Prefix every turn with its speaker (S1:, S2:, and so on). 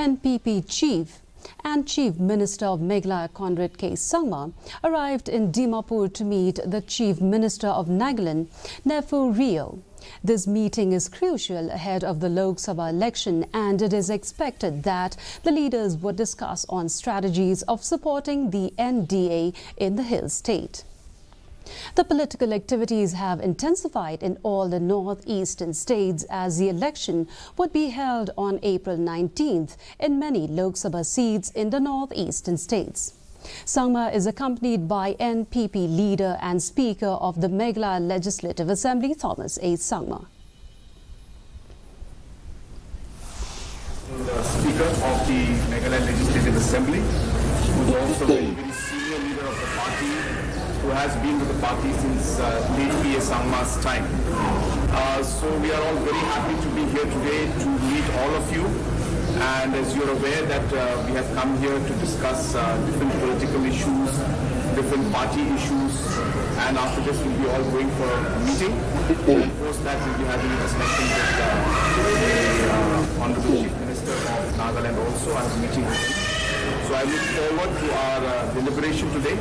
S1: NPP Chief and Chief Minister of Meghalaya Conrad Sangma arrived in Dimapur to meet the Chief Minister of Nagaland, Neiphiu. This meeting is crucial ahead of the Lok Sabha election, and it is expected that the leaders would discuss on strategies of supporting the NDA in the hill state. The political activities have intensified in all the northeastern states as the election would be held on April 19th in many Lok Sabha seats in the northeastern states. Sangma is accompanied by NPP leader and Speaker of the Meghalaya Legislative Assembly, Thomas A. Sangma.
S2: The Speaker of the Nagaland Legislative Assembly, who is also a very senior leader of the party, who has been with the party since Neiphiu Sangma's time. So we are all very happy to be here today to meet all of you. And as you're aware that we have come here to discuss different political issues, different party issues, and after this we'll be all going for a meeting. And post that we'll be having a discussion with the Honorable Chief Minister of Nagaland also, and a meeting with him. So I look forward to our deliberation today.